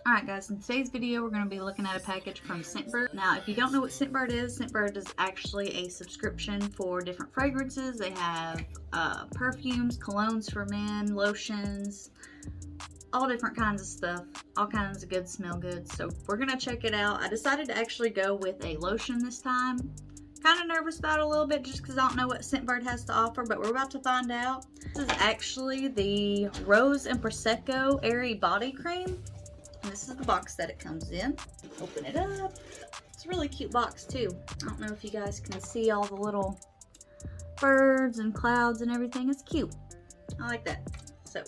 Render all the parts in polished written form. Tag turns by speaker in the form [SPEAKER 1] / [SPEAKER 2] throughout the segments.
[SPEAKER 1] Alright guys, in today's video we're going to be looking at a package from Scentbird. Now if you don't know what Scentbird is actually a subscription for different fragrances. They have perfumes, colognes for men, lotions, all different kinds of stuff, all kinds of good smell good. So we're going to check it out. I decided to actually go with a lotion this time. Kind of nervous about it a little bit just because I don't know what Scentbird has to offer, but we're about to find out. This is actually the Rose and Prosecco Airy Body Cream. And this is the box that it comes in. Open it up. It's a really cute box too. I don't know if you guys can see all the little birds and clouds and everything. It's cute. I like that. So,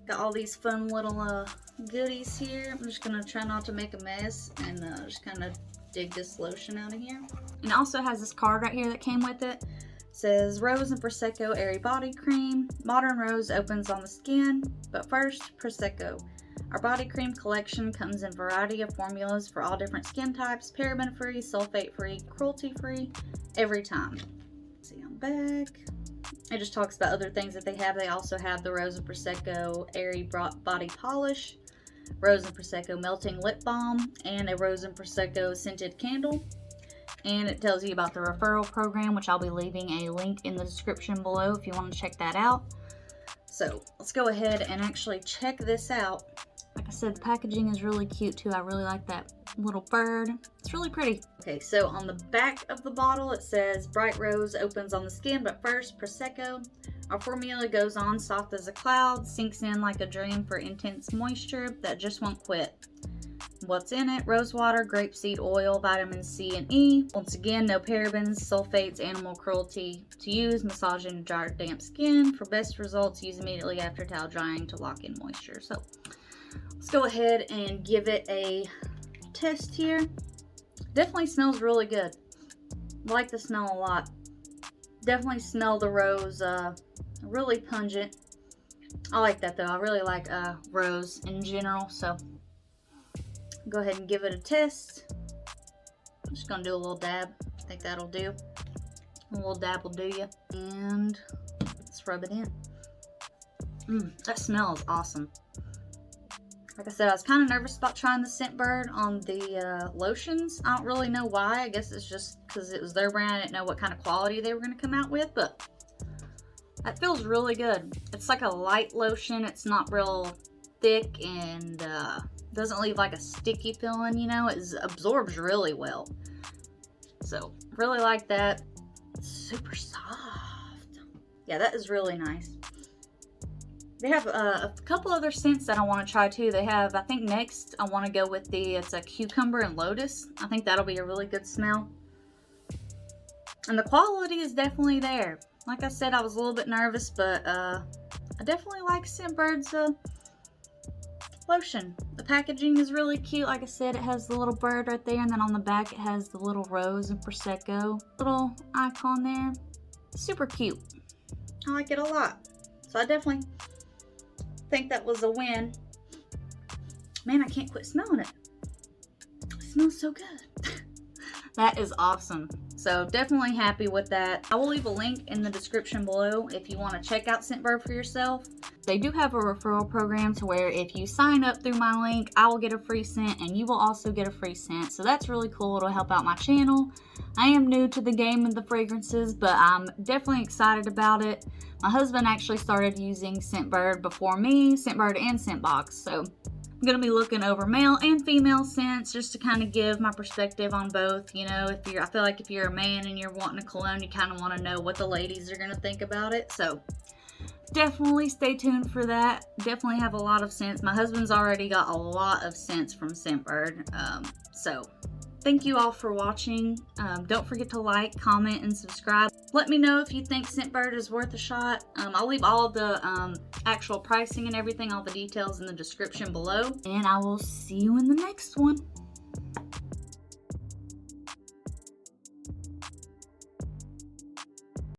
[SPEAKER 1] got all these fun little goodies here. I'm just going to try not to make a mess and just kind of dig this lotion out of here. And it also has this card right here that came with it. It says Rose and Prosecco Airy Body Cream. Modern Rose opens on the skin, but first Prosecco. Our body cream collection comes in a variety of formulas for all different skin types, paraben-free, sulfate-free, cruelty-free, every time. See on the back. It just talks about other things that they have. They also have the Rose and Prosecco Airy Body Polish, Rose and Prosecco Melting Lip Balm, and a Rose and Prosecco Scented Candle. And it tells you about the referral program, which I'll be leaving a link in the description below if you want to check that out. So let's go ahead and actually check this out. Like I said, the packaging is really cute too. I really like that little bird. It's really pretty. Okay, so on the back of the bottle it says Bright Rose opens on the skin, but first Prosecco. Our formula goes on soft as a cloud, sinks in like a dream for intense moisture that just won't quit. What's in it? Rose water, grapeseed oil, vitamin C and E. Once again, no parabens, sulfates, animal cruelty to use. Massage in dry or damp skin. For best results, use immediately after towel drying to lock in moisture. So let's go ahead and give it a test here. Definitely smells really good. I like the smell a lot. Definitely smell the rose, really pungent. I like that though. I really like rose in general, so go ahead and give it a test. I'm just gonna do a little dab. I think that'll do. A little dab will do you. And let's rub it in. That smell is awesome. Like I said, I was kind of nervous about trying the Scentbird on the lotions. I don't really know why. I guess it's just because it was their brand. I didn't know what kind of quality they were going to come out with, but that feels really good. It's like a light lotion. It's not real thick and doesn't leave like a sticky feeling, you know. It absorbs really well. So, really like that. It's super soft. Yeah, that is really nice. They have a couple other scents that I want to try too. They have, I think next I want to go with it's a cucumber and lotus. I think that'll be a really good smell. And the quality is definitely there. Like I said, I was a little bit nervous, but I definitely like Scentbird's lotion. The packaging is really cute. Like I said, it has the little bird right there, and then on the back it has the little Rose and Prosecco little icon there. Super cute. I like it a lot. So I definitely think that was a win. Man, I can't quit smelling it. It smells so good. That is awesome. So definitely happy with that. I will leave a link in the description below if you want to check out Scentbird for yourself. They do have a referral program to where if you sign up through my link, I will get a free scent and you will also get a free scent. So that's really cool. It'll help out my channel. I am new to the game of the fragrances, but I'm definitely excited about it. My husband actually started using Scentbird before me, Scentbird and Scentbox. So I'm going to be looking over male and female scents just to kind of give my perspective on both. You know, I feel like if you're a man and you're wanting a cologne, you kind of want to know what the ladies are going to think about it. So definitely stay tuned for that. Definitely have a lot of scents. My husband's already got a lot of scents from Scentbird. So thank you all for watching. Don't forget to like, comment, and subscribe. Let me know if you think Scentbird is worth a shot. I'll leave all of the actual pricing and everything, all the details in the description below. And I will see you in the next one.